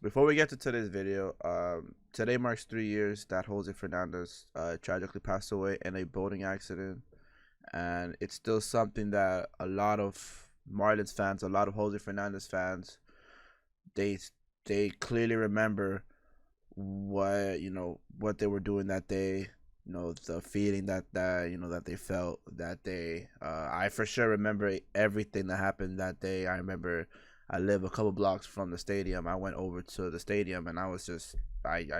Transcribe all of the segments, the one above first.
Before we get to today's video, today marks 3 years that Jose Fernandez tragically passed away in a boating accident, and it's still something that a lot of Marlins fans, a lot of Jose Fernandez fans, they they clearly remember what they were doing that day. The feeling that they felt that day. I for sure remember everything that happened that day. I remember I live a couple blocks from the stadium. I went over to the stadium and I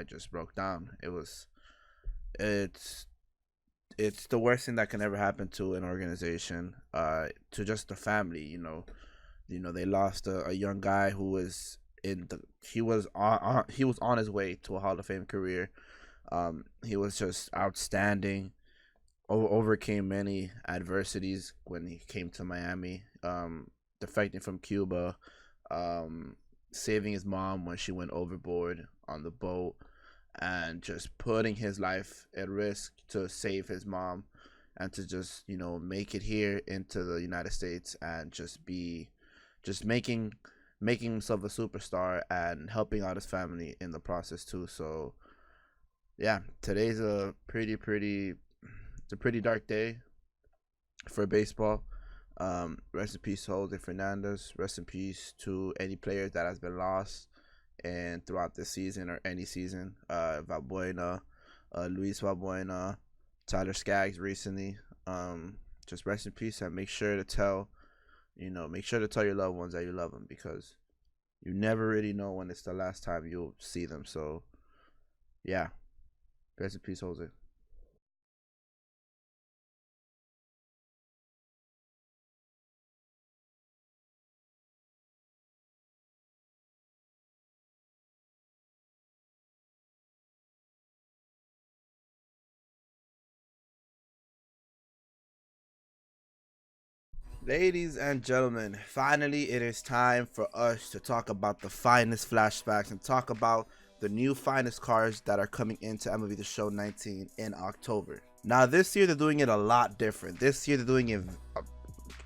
just broke down. It's it's the worst thing that can ever happen to an organization, to just the family. They lost a young guy who was he was on his way to a Hall of Fame career. He was just outstanding. Overcame many adversities when he came to Miami. Defecting from Cuba, saving his mom when she went overboard on the boat, and just putting his life at risk to save his mom, and to just make it here into the United States, and just making himself a superstar and helping out his family in the process too. So yeah, today's it's a pretty dark day for baseball. Rest in peace to Jose Fernandez. Rest in peace to any players that has been lost and throughout this season or any season. Valbuena, Luis Valbuena, Tyler Skaggs recently. Just rest in peace, and make sure to tell your loved ones that you love them, because you never really know when it's the last time you'll see them. So yeah, rest in peace, Jose. Ladies and gentlemen, finally it is time for us to talk about the finest flashbacks and talk about the new finest cards that are coming into MLB The Show 19 in October. Now this year they're doing it a lot different. This year they're doing it,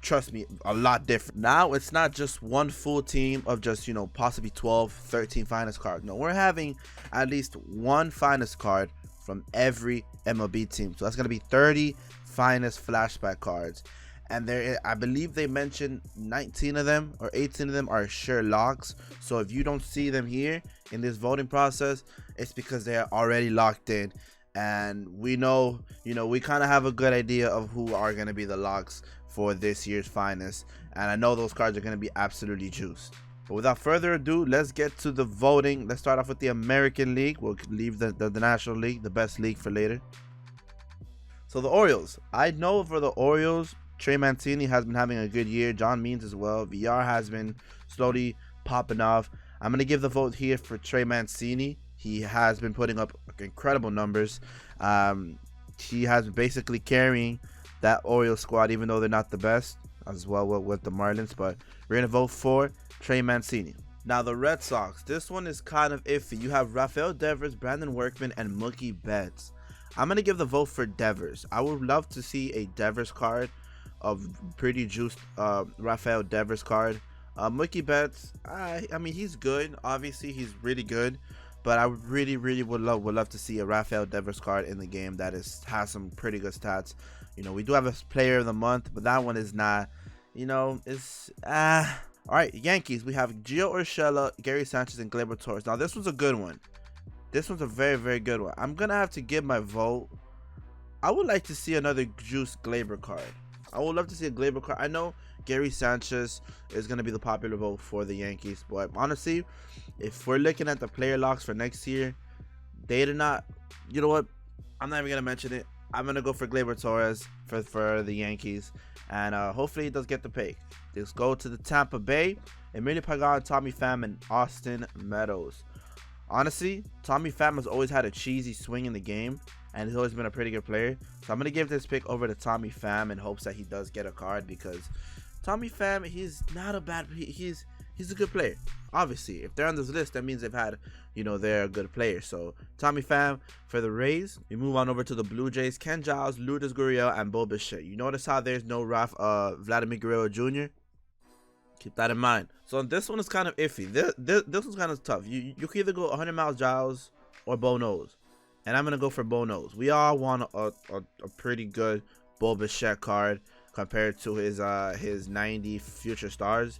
trust me, a lot different. Now it's not just one full team of just, possibly 12, 13 finest cards. No, we're having at least one finest card from every MLB team. So that's going to be 30 finest flashback cards. And I believe they mentioned 19 of them or 18 of them are sure locks. So if you don't see them here in this voting process, it's because they are already locked in. And we know, we kind of have a good idea of who are going to be the locks for this year's finest. And I know those cards are going to be absolutely juiced. But without further ado, let's get to the voting. Let's start off with the American League. We'll leave the National League, the best league, for later. So the Orioles. I know for the Orioles, Trey Mancini has been having a good year. John Means as well. VR has been slowly popping off. I'm going to give the vote here for Trey Mancini. He has been putting up incredible numbers. He has basically carrying that Orioles squad, even though they're not the best, as well with the Marlins. But we're going to vote for Trey Mancini. Now the Red Sox. This one is kind of iffy. You have Rafael Devers, Brandon Workman, and Mookie Betts. I'm going to give the vote for Devers. I would love to see a Devers card, of pretty juiced Rafael Devers card. Mookie Betts, I mean, he's good. Obviously, he's really good. But I really would love to see a Rafael Devers card in the game that has some pretty good stats. We do have a player of the month, but that one is not, it's all right. Yankees, we have Gio Urshela, Gary Sanchez, and Gleyber Torres. Now this one's a good one. This one's a very good one. I'm gonna have to give my vote. I would like to see another juice Gleyber card. I would love to see a Gleyber card. I know Gary Sanchez is going to be the popular vote for the Yankees, but honestly, if we're looking at the player locks for next year, they do not, you know what, I'm not even going to mention it. I'm going to go for Gleyber Torres for the Yankees, and hopefully he does get the pick. Let's go to the Tampa Bay. Emilio Pagan, Tommy Pham, and Austin Meadows. Honestly, Tommy Pham has always had a cheesy swing in the game, and he's always been a pretty good player. So I'm going to give this pick over to Tommy Pham in hopes that he does get a card, because Tommy Pham, he's not a bad, he's a good player. Obviously, if they're on this list, that means they've had, they're a good player. So Tommy Pham for the Rays. We move on over to the Blue Jays. Ken Giles, Lourdes Gurriel, and Bo Bichette. You notice how there's no Vladimir Guerrero Jr.? Keep that in mind. So this one is kind of iffy. This one's kind of tough. You can either go 100 miles Giles or Bo Knows, and I'm gonna go for Bo Knows. We all want a pretty good Bo Bichette card compared to his 90 future stars.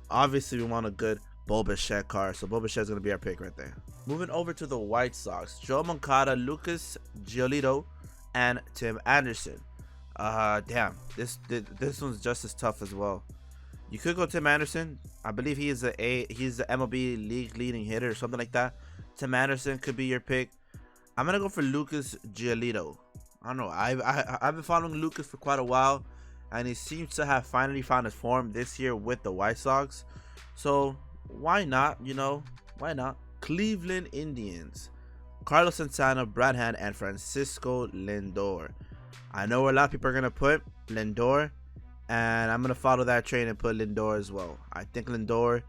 Obviously, we want a good Bo Bichette card, so Bo Bichette's gonna be our pick right there. Moving over to the White Sox, Joe Moncada, Lucas Giolito, and Tim Anderson. Damn, this one's just as tough as well. You could go Tim Anderson. I believe he's the MLB league leading hitter or something like that. Tim Anderson could be your pick. I'm gonna go for Lucas Giolito. I don't know. I've been following Lucas for quite a while, and he seems to have finally found his form this year with the White Sox. So why not? You know, why not? Cleveland Indians, Carlos Santana, Brad Hand, and Francisco Lindor. I know where a lot of people are gonna put Lindor, and I'm gonna follow that train and put Lindor as well. I think Lindor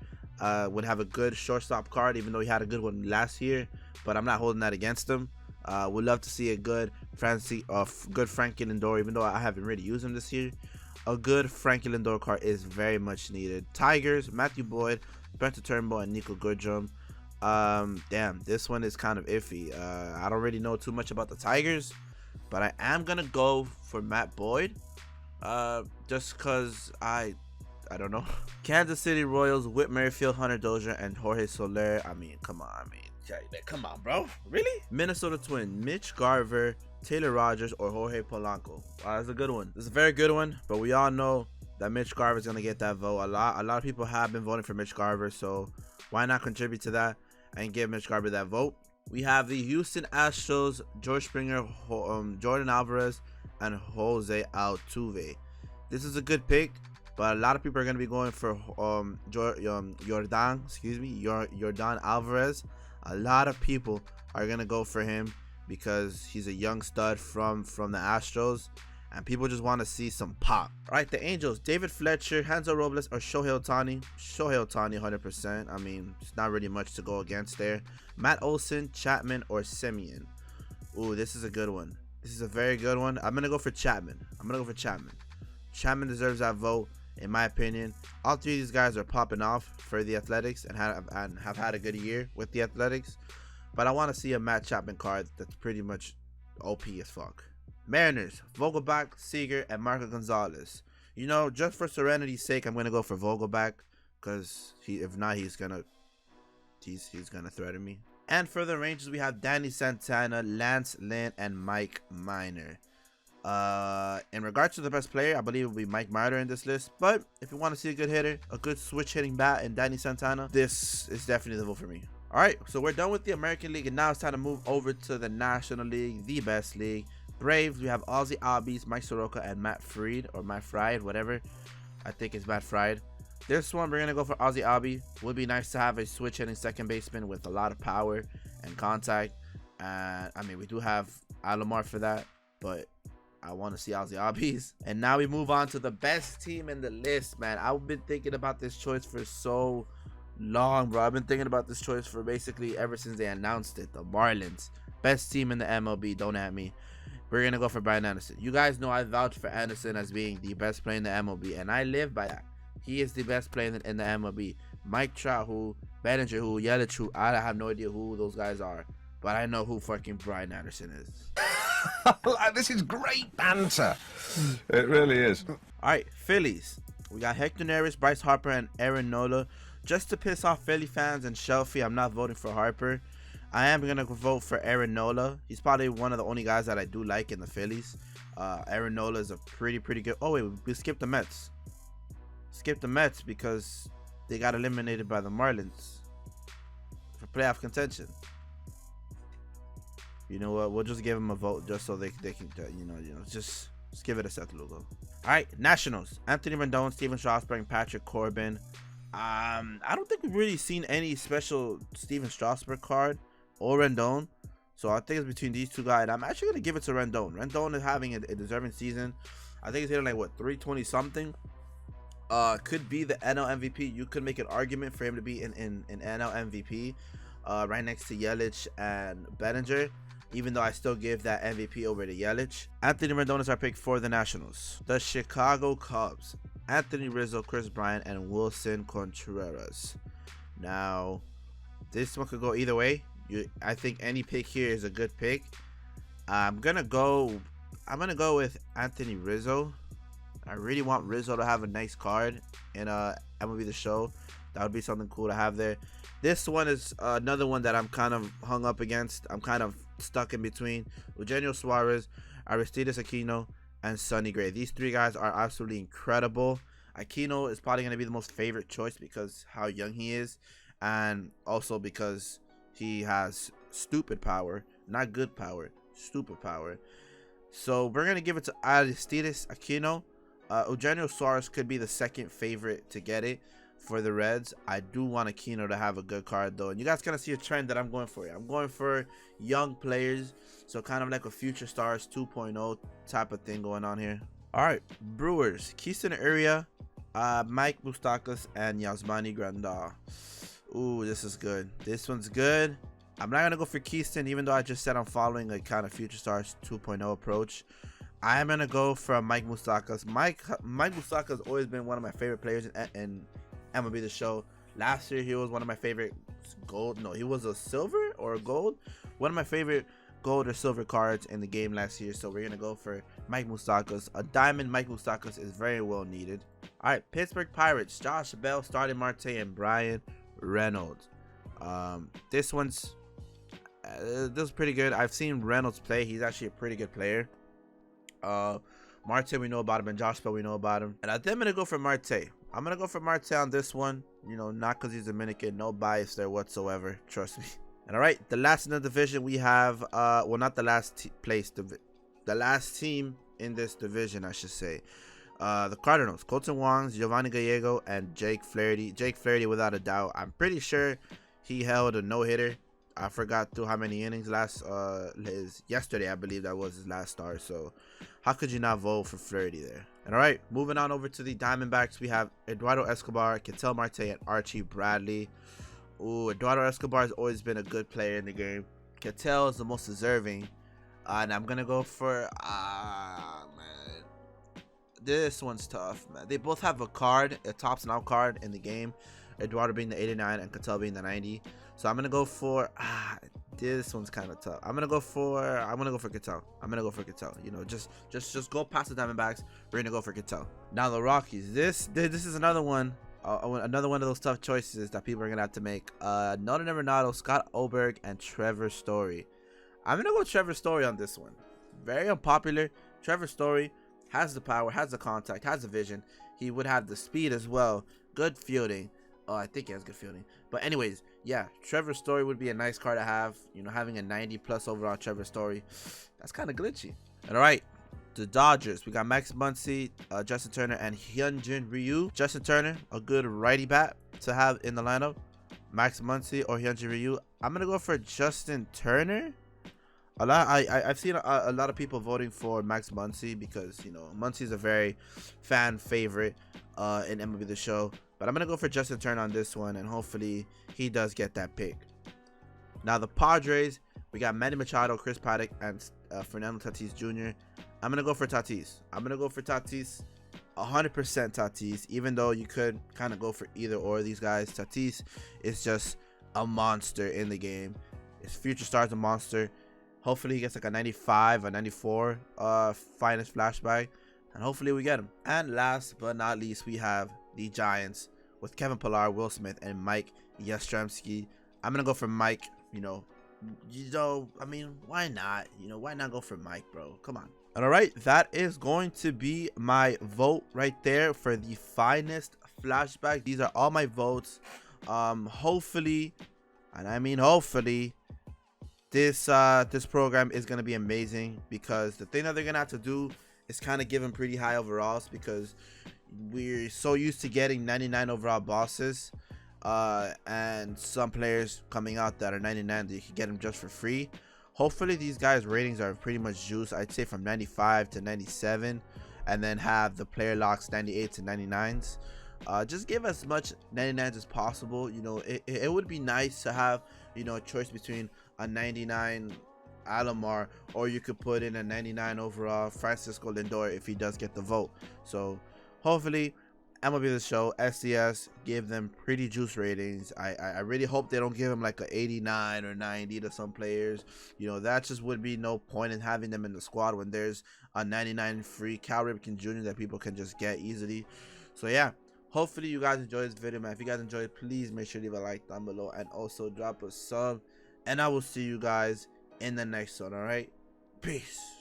would have a good shortstop card, even though he had a good one last year. But I'm not holding that against him. Would love to see a good Frankie Lindor, even though I haven't really used him this year. A good Frankie Lindor card is very much needed. Tigers, Matthew Boyd, Spencer Turnbull, and Nico Goodrum. Damn, this one is kind of iffy. I don't really know too much about the Tigers, but I am gonna go for Matt Boyd. Just cause I don't know. Kansas City Royals, Whit Merrifield, Hunter Dozier, and Jorge Soler. I mean, come on. Come on, bro. Really? Minnesota Twin, Mitch Garver, Taylor Rogers, or Jorge Polanco. That's a good one. This is a very good one, but we all know that Mitch Garver is gonna get that vote. A lot of people have been voting for Mitch Garver, so why not contribute to that and give Mitch Garver that vote? We have the Houston Astros, George Springer, Jordan Alvarez, and Jose Altuve. This is a good pick, but a lot of people are gonna be going for Jordan Alvarez. A lot of people are gonna go for him because he's a young stud from the Astros, and people just want to see some pop. All right, the Angels, David Fletcher, Hanzo Robles, or Shohei Ohtani. Shohei Ohtani, 100%. I mean, it's not really much to go against there. Matt Olson, Chapman, or Semien. Ooh, this is a good one. This is a very good one. I'm gonna go for Chapman. Chapman deserves that vote, in my opinion. All three of these guys are popping off for the Athletics and have had a good year with the Athletics. But I want to see a Matt Chapman card that's pretty much OP as fuck. Mariners, Vogelbach, Seager, and Marco Gonzalez. You know, just for serenity's sake, I'm gonna go for Vogelbach, because if not, he's gonna threaten me. And for the Rangers, we have Danny Santana, Lance Lynn, and Mike Minor. In regards to the best player, I believe it will be Mike Minor in this list. But if you want to see a good hitter, a good switch hitting bat in Danny Santana, this is definitely the vote for me. Alright, so we're done with the American League, and now it's time to move over to the National League, the best league. Braves, we have Ozzy Albies, Mike Soroka, and Matt Fried, or Matt Fried, whatever. I think it's Matt Fried. This one, we're going to go for Ozzy Albies. Would be nice to have a switch hitting second baseman with a lot of power and contact. And I mean, we do have Alomar for that, but I want to see Ozzy Albies. And now we move on to the best team in the list, man. I've been thinking about this choice for so long, bro. I've been thinking about this choice for basically ever since they announced it. The Marlins, best team in the MLB. Don't at me. We're gonna go for Brian Anderson. You guys know I vouch for Anderson as being the best player in the MLB, and I live by that. He is the best player in the MLB. Mike Trout, who, Bellinger, who, Yelich, who, I have no idea who those guys are, but I know who fucking Brian Anderson is. This is great banter. It really is. All right, Phillies. We got Hector Neris, Bryce Harper, and Aaron Nola. Just to piss off Philly fans and Shelfie, I'm not voting for Harper. I am going to vote for Aaron Nola. He's probably one of the only guys that I do like in the Phillies. Aaron Nola is a pretty good... Oh, wait, we skipped the Mets. Skip the Mets because they got eliminated by the Marlins for playoff contention. You know what? We'll just give them a vote just so they can, just give it a set, Lugo. All right, Nationals. Anthony Rendon, Steven Strasburg, and Patrick Corbin. I don't think we've really seen any special Steven Strasburg card or Rendon. So I think it's between these two guys. I'm actually going to give it to Rendon. Rendon is having a deserving season. I think he's hitting like, what, 320 something. Could be the NL MVP. You could make an argument for him to be in NL MVP. Right next to Yelich and Bellinger. Even though I still give that MVP over to Yelich. Anthony Rendon is our pick for the Nationals. The Chicago Cubs. Anthony Rizzo, Chris Bryant, and Wilson Contreras. Now, this one could go either way. I think any pick here is a good pick. I'm gonna go with Anthony Rizzo. I really want Rizzo to have a nice card in MLB The Show. That would be something cool to have there. This one is another one that I'm kind of hung up against. I'm kind of stuck in between Eugenio Suarez, Aristides Aquino, and Sonny Gray. These three guys are absolutely incredible. Aquino is probably going to be the most favorite choice because how young he is, and also because he has stupid power, not good power, stupid power. So we're going to give it to Aristides Aquino. Eugenio Suarez could be the second favorite to get it for the Reds. I do want Aquino to have a good card though, and you guys kind of see a trend that I'm going for here. I'm going for young players, so kind of like a Future Stars 2.0 type of thing going on here. All right, Brewers, Keystone Area, Mike Moustakas, and Yasmani Grandal. Ooh, this is good. This one's good. I'm not gonna go for Keystone, even though I just said I'm following a kind of Future Stars 2.0 approach. I am gonna go for Mike Moustakas. Mike Moustakas has always been one of my favorite players in MLB The Show. Last year he was one of my favorite gold. No, he was a silver or a gold. One of my favorite gold or silver cards in the game last year. So we're gonna go for Mike Moustakas. A diamond Mike Moustakas is very well needed. All right, Pittsburgh Pirates, Josh Bell, Starling Marte, and Brian Reynolds. This one's this is pretty good. I've seen Reynolds play. He's actually a pretty good player. Marte, we know about him, and Josh Bell, we know about him. And I think I'm gonna go for Marte. I'm gonna go for Marte on this one. You know, not because he's Dominican, no bias there whatsoever. Trust me. And all right, the last in the division we have, well, not the last place, the last team in this division, I should say. The Cardinals, Colton Wong, Giovanni Gallego, and Jake Flaherty. Jake Flaherty, without a doubt. I'm pretty sure he held a no-hitter. I forgot through how many innings yesterday, I believe that was his last start. So how could you not vote for Flaherty there? And all right, moving on over to the Diamondbacks, we have Eduardo Escobar, Ketel Marte, and Archie Bradley. Ooh, Eduardo Escobar has always been a good player in the game. Ketel is the most deserving. And I'm going to go for, man. This one's tough, man. They both have a card, a tops and out card in the game. Eduardo being the 89 and Ketel being the 90. So I'm gonna go for this one's kind of tough. I'm gonna go for Ketel. You know, just go past the Diamondbacks. We're gonna go for Ketel. Now the Rockies. This is another one. Another one of those tough choices that people are gonna have to make. Nolan Arenado, Scott Oberg, and Trevor Story. I'm gonna go Trevor Story on this one. Very unpopular. Trevor Story has the power, has the contact, has the vision. He would have the speed as well. Good fielding. I think he has good fielding. But anyways, yeah, Trevor Story would be a nice card to have. You know, having a 90+ overall Trevor Story, that's kind of glitchy. And all right, the Dodgers, we got Max Muncy, Justin Turner, and Hyunjin Ryu. Justin Turner, a good righty bat to have in the lineup. Max Muncy or Hyunjin Ryu. I'm gonna go for Justin Turner. I've seen a lot of people voting for Max Muncy because, you know, Muncy's a very fan favorite in MLB The Show. But I'm going to go for Justin Turner on this one, and hopefully he does get that pick. Now the Padres, we got Manny Machado, Chris Paddock, and Fernando Tatis Jr. I'm going to go for Tatis. 100% Tatis, even though you could kind of go for either or of these guys. Tatis is just a monster in the game. His Future Star's a monster. Hopefully he gets like a 95, a 94 finest flashback, and hopefully we get him. And last but not least, we have the Giants with Kevin Pillar, Will Smith, and Mike Yastrzemski. I'm gonna go for Mike. I mean, why not? Why not go for Mike, bro? Come on. And all right, that is going to be my vote right there for the finest flashback. These are all my votes. Hopefully, and I mean hopefully, this program is gonna be amazing, because the thing that they're gonna have to do is kind of give them pretty high overalls, because we're so used to getting 99 overall bosses, and some players coming out that are 99 that you can get them just for free. Hopefully these guys' ratings are pretty much juiced. I'd say from 95 to 97, and then have the player locks 98 to 99s. Just give as much 99s as possible. It would be nice to have a choice between a 99 Alomar, or you could put in a 99 overall Francisco Lindor if he does get the vote. So hopefully MLB The Show, SDS, give them pretty juice ratings. I really hope they don't give them like a 89 or 90 to some players. You know, that just would be no point in having them in the squad when there's a 99 free Cal Ripken Jr. that people can just get easily. So yeah, hopefully you guys enjoyed this video, man. If you guys enjoyed, please make sure to leave a like down below and also drop a sub. And I will see you guys in the next one, alright? Peace.